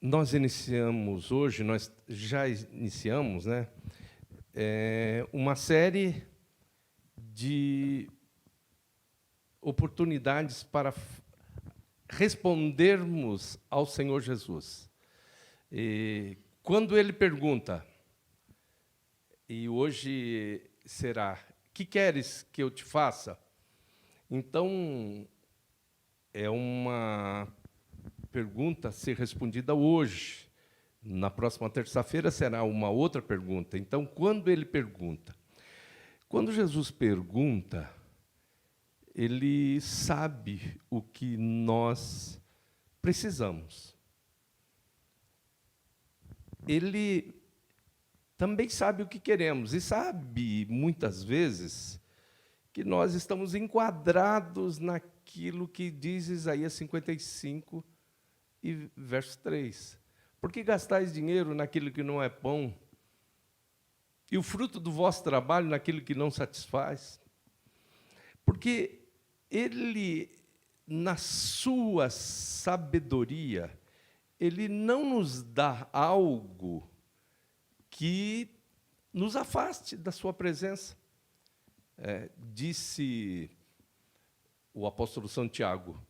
Nós iniciamos hoje, nós já iniciamos, né, uma série de oportunidades para respondermos ao Senhor Jesus. E quando Ele pergunta, e hoje será, que queres que eu te faça? Então, é uma pergunta a ser respondida hoje. Na próxima terça-feira será uma outra pergunta. Então, quando ele pergunta? Quando Jesus pergunta, ele sabe o que nós precisamos. Ele também sabe o que queremos e sabe, muitas vezes, que nós estamos enquadrados naquilo que diz Isaías 55, e verso 3. Por que gastais dinheiro naquilo que não é pão, e o fruto do vosso trabalho naquilo que não satisfaz? Porque ele, na sua sabedoria, ele não nos dá algo que nos afaste da sua presença. Disse o apóstolo Santiago: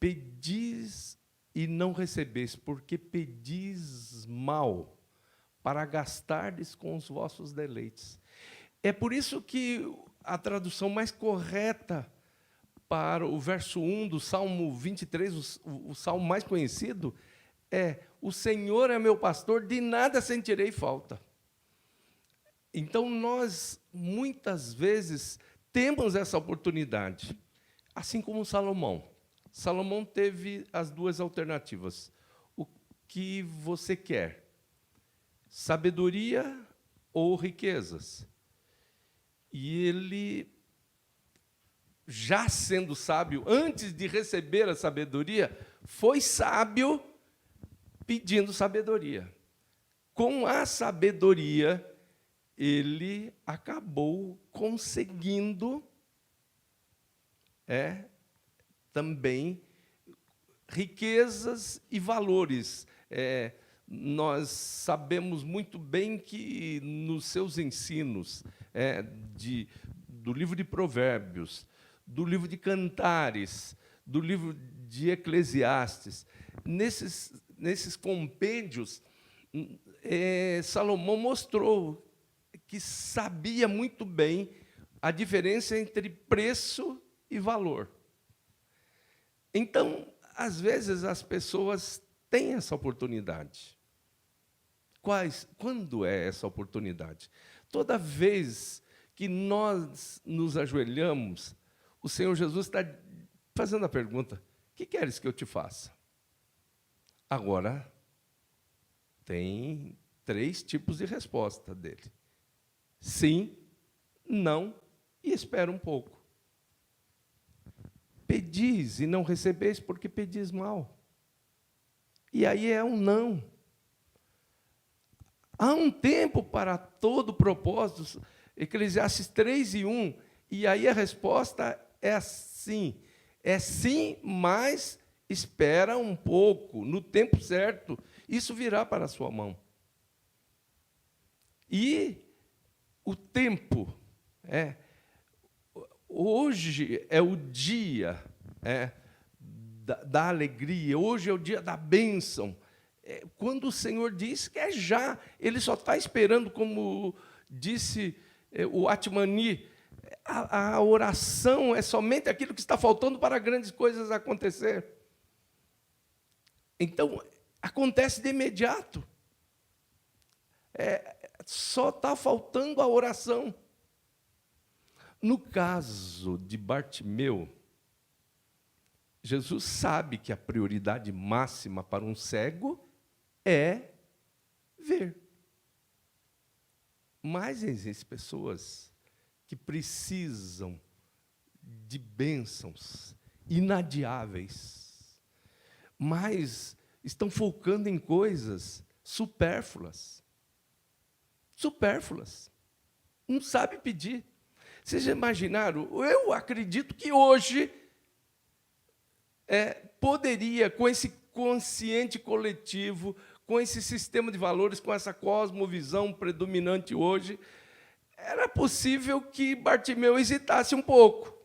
pedis e não recebeis, porque pedis mal, para gastardes com os vossos deleites. É por isso que a tradução mais correta para o verso 1 do Salmo 23, o salmo mais conhecido, é: o Senhor é meu pastor, de nada sentirei falta. Então, nós, muitas vezes, temos essa oportunidade, assim como Salomão. Salomão teve as duas alternativas. O que você quer? Sabedoria ou riquezas? E ele, já sendo sábio, antes de receber a sabedoria, foi sábio pedindo sabedoria. Com a sabedoria, ele acabou conseguindo também riquezas e valores. Nós sabemos muito bem que nos seus ensinos do livro de Provérbios, do livro de Cantares, do livro de Eclesiastes, nesses compêndios, Salomão mostrou que sabia muito bem a diferença entre preço e valor. Então, às vezes, as pessoas têm essa oportunidade. Quando é essa oportunidade? Toda vez que nós nos ajoelhamos, o Senhor Jesus está fazendo a pergunta: que queres que eu te faça? Agora, tem 3 tipos de resposta dele: sim, não e espera um pouco. Pedis e não recebeis, porque pedis mal. E aí é um não. Há um tempo para todo propósito, Eclesiastes 3:1, e aí a resposta é assim: é sim, mas espera um pouco, no tempo certo, isso virá para a sua mão. E o tempo, hoje é o dia da alegria, hoje é o dia da bênção. Quando o Senhor diz que é já, Ele só está esperando, como disse o Atmani, a oração é somente aquilo que está faltando para grandes coisas acontecer. Então, acontece de imediato. Só está faltando a oração. No caso de Bartimeu, Jesus sabe que a prioridade máxima para um cego é ver. Mas existem pessoas que precisam de bênçãos inadiáveis, mas estão focando em coisas supérfluas. Supérfluas. Não sabe pedir. Vocês já imaginaram? Eu acredito que hoje poderia, com esse consciente coletivo, com esse sistema de valores, com essa cosmovisão predominante hoje, era possível que Bartimeu hesitasse um pouco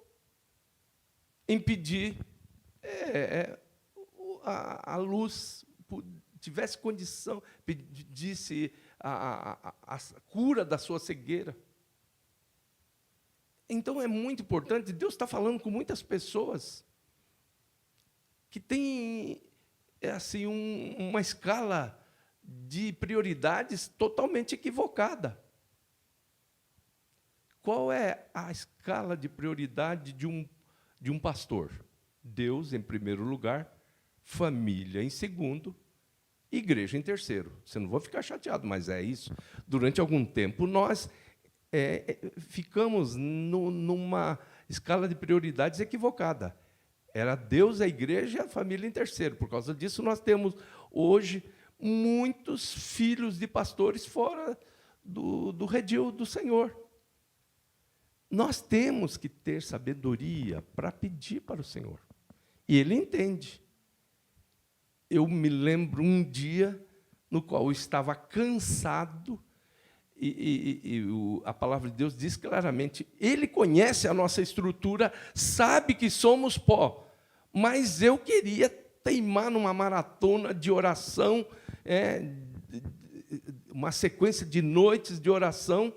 em pedir a luz, tivesse condição, pedisse a cura da sua cegueira. Então, é muito importante, Deus está falando com muitas pessoas que têm assim, uma escala de prioridades totalmente equivocada. Qual é a escala de prioridade de um pastor? Deus, em primeiro lugar, família em segundo, igreja em terceiro. Você não vou ficar chateado, mas é isso. Durante algum tempo, nós ficamos numa escala de prioridades equivocada. Era Deus, a igreja e a família em terceiro. Por causa disso, nós temos, hoje, muitos filhos de pastores fora do redil do Senhor. Nós temos que ter sabedoria para pedir para o Senhor. E Ele entende. Eu me lembro um dia no qual eu estava cansado, a palavra de Deus diz claramente, Ele conhece a nossa estrutura, sabe que somos pó, mas eu queria teimar numa maratona de oração, uma sequência de noites de oração,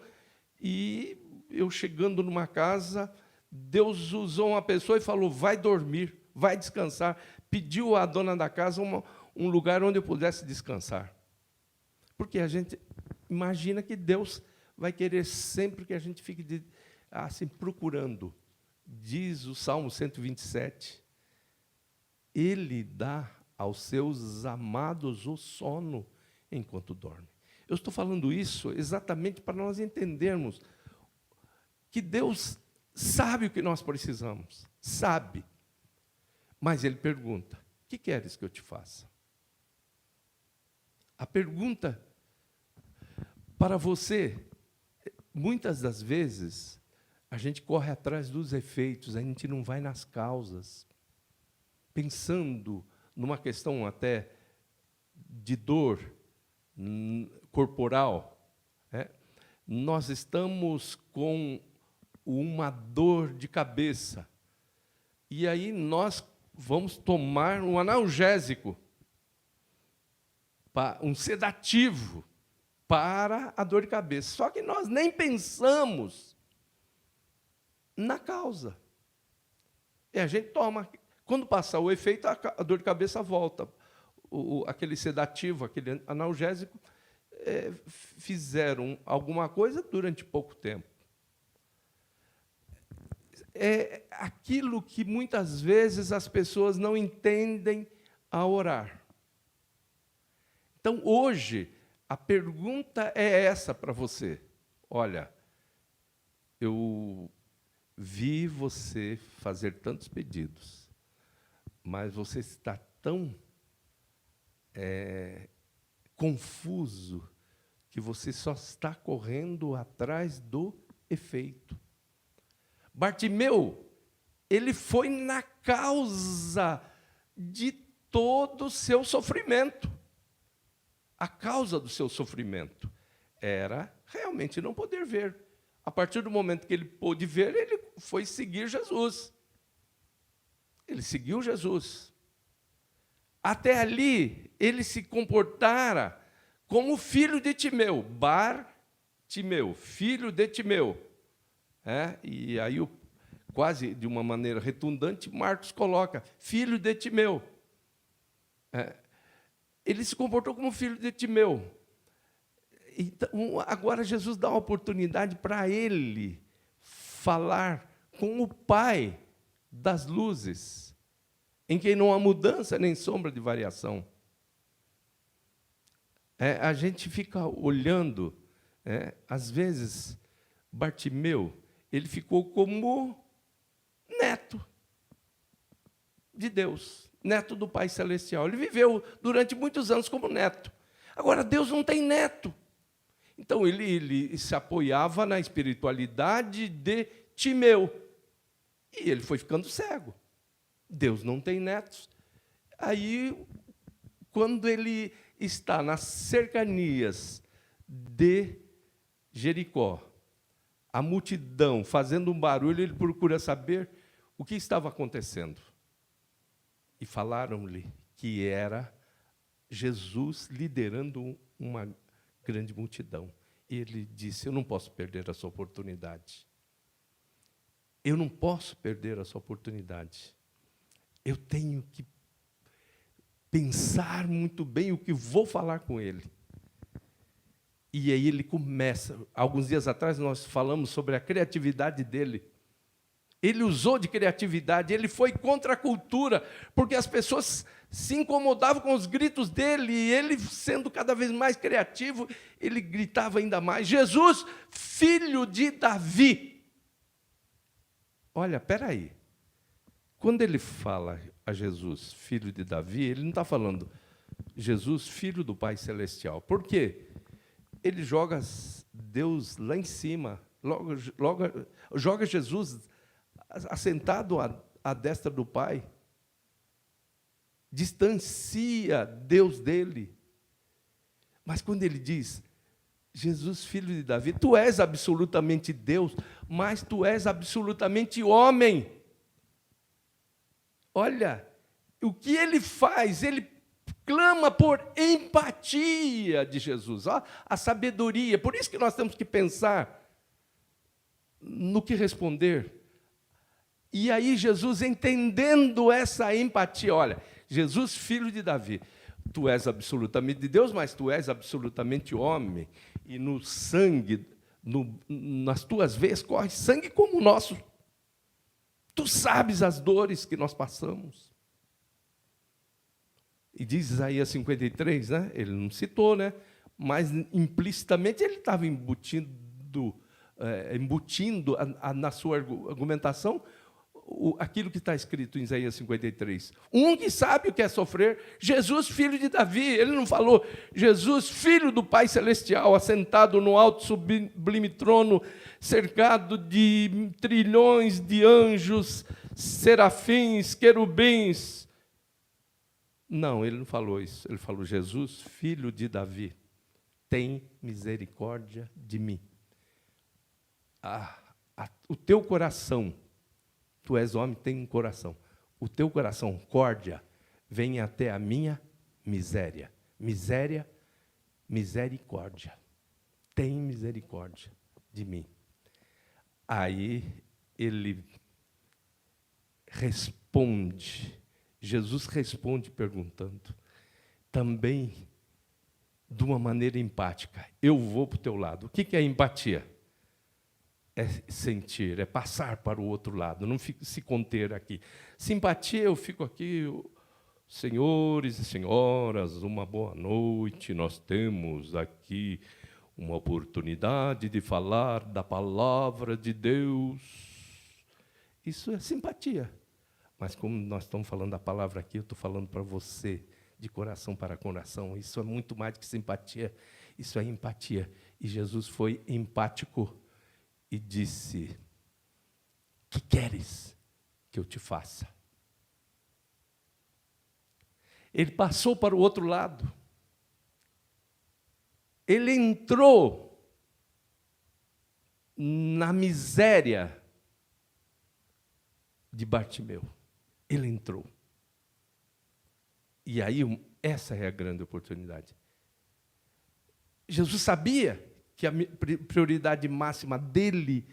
e eu chegando numa casa, Deus usou uma pessoa e falou, vai dormir, vai descansar, pediu à dona da casa um lugar onde eu pudesse descansar. Porque a gente imagina que Deus vai querer sempre que a gente fique assim, procurando. Diz o Salmo 127, Ele dá aos seus amados o sono enquanto dorme. Eu estou falando isso exatamente para nós entendermos que Deus sabe o que nós precisamos, sabe. Mas Ele pergunta, o que queres que eu te faça? A pergunta para você, muitas das vezes, a gente corre atrás dos efeitos, a gente não vai nas causas, pensando numa questão até de dor corporal. Nós estamos com uma dor de cabeça, e aí nós vamos tomar um analgésico, um sedativo, para a dor de cabeça. Só que nós nem pensamos na causa. E a gente toma. Quando passar o efeito, a dor de cabeça volta. Aquele sedativo, aquele analgésico, fizeram alguma coisa durante pouco tempo. É aquilo que muitas vezes as pessoas não entendem a orar. Então, hoje, a pergunta é essa para você. Olha, eu vi você fazer tantos pedidos, mas você está tão confuso que você só está correndo atrás do efeito. Bartimeu, ele foi na causa de todo o seu sofrimento. A causa do seu sofrimento era realmente não poder ver. A partir do momento que ele pôde ver, ele foi seguir Jesus. Ele seguiu Jesus. Até ali, ele se comportara como filho de Timeu, Bar-Timeu, filho de Timeu. E aí, quase de uma maneira redundante, Marcos coloca, filho de Timeu. Ele se comportou como filho de Timeu. Então, agora Jesus dá uma oportunidade para ele falar com o Pai das luzes, em quem não há mudança nem sombra de variação. A gente fica olhando, às vezes, Bartimeu, ele ficou como neto de Deus, neto do Pai Celestial. Ele viveu durante muitos anos como neto. Agora, Deus não tem neto. Então, ele se apoiava na espiritualidade de Timeu. E ele foi ficando cego. Deus não tem netos. Aí, quando ele está nas cercanias de Jericó, a multidão fazendo um barulho, ele procura saber o que estava acontecendo. E falaram-lhe que era Jesus liderando uma grande multidão. E ele disse: eu não posso perder essa oportunidade. Eu não posso perder essa oportunidade. Eu tenho que pensar muito bem o que vou falar com ele. E aí ele começa. Alguns dias atrás nós falamos sobre a criatividade dele. Ele usou de criatividade, ele foi contra a cultura, porque as pessoas se incomodavam com os gritos dele, e ele, sendo cada vez mais criativo, ele gritava ainda mais: Jesus, filho de Davi. Olha, espera aí. Quando ele fala a Jesus, filho de Davi, ele não está falando Jesus, filho do Pai Celestial. Por quê? Ele joga Deus lá em cima, joga Jesus assentado à destra do Pai, distancia Deus dele. Mas quando ele diz, Jesus, filho de Davi, tu és absolutamente Deus, mas tu és absolutamente homem. Olha, o que ele faz, ele clama por empatia de Jesus, ó, a sabedoria. Por isso que nós temos que pensar no que responder. E aí Jesus, entendendo essa empatia, olha, Jesus, filho de Davi, tu és absolutamente de Deus, mas tu és absolutamente homem, e no sangue, nas tuas veias corre sangue como o nosso. Tu sabes as dores que nós passamos. E diz Isaías 53, né? Ele não citou, né? Mas implicitamente ele estava embutindo na sua argumentação aquilo que está escrito em Isaías 53. Um que sabe o que é sofrer, Jesus, filho de Davi. Ele não falou Jesus, filho do Pai Celestial, assentado no alto sublime trono, cercado de trilhões de anjos, serafins, querubins. Não, ele não falou isso. Ele falou: Jesus, filho de Davi, tem misericórdia de mim. O teu coração, tu és homem, tem um coração. O teu coração, córdia, vem até a minha miséria. Miséria, misericórdia. Tem misericórdia de mim. Aí ele responde. Jesus responde perguntando, também de uma maneira empática: eu vou para o teu lado. O que é empatia? É sentir, é passar para o outro lado, não se conter aqui. Simpatia, eu fico aqui, senhores e senhoras, uma boa noite, nós temos aqui uma oportunidade de falar da palavra de Deus. Isso é simpatia. Mas como nós estamos falando da palavra aqui, eu estou falando para você, de coração para coração. Isso é muito mais do que simpatia, isso é empatia. E Jesus foi empático e disse: que queres que eu te faça? Ele passou para o outro lado. Ele entrou na miséria de Bartimeu. Ele entrou. E aí, essa é a grande oportunidade. Jesus sabia que a prioridade máxima dele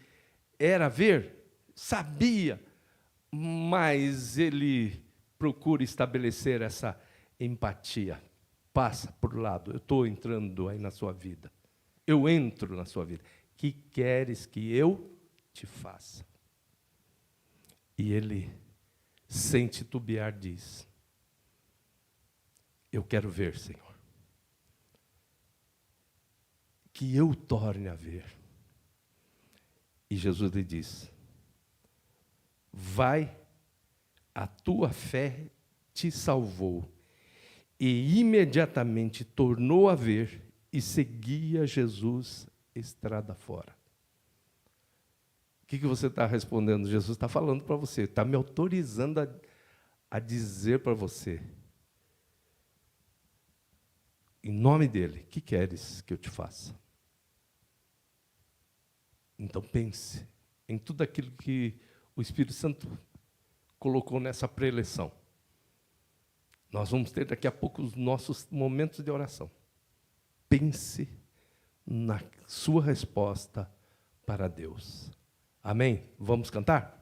era ver, sabia, mas ele procura estabelecer essa empatia. Passa por lado, eu estou entrando aí na sua vida. Eu entro na sua vida. Que queres que eu te faça? E ele, sem titubear, diz: eu quero ver, Senhor. Que eu torne a ver. E Jesus lhe diz: vai, a tua fé te salvou. E imediatamente tornou a ver e seguia Jesus estrada fora. O que você está respondendo? Jesus está falando para você, está me autorizando a dizer para você: em nome dele, que queres que eu te faça? Então pense em tudo aquilo que o Espírito Santo colocou nessa preleção. Nós vamos ter daqui a pouco os nossos momentos de oração. Pense na sua resposta para Deus. Amém? Vamos cantar?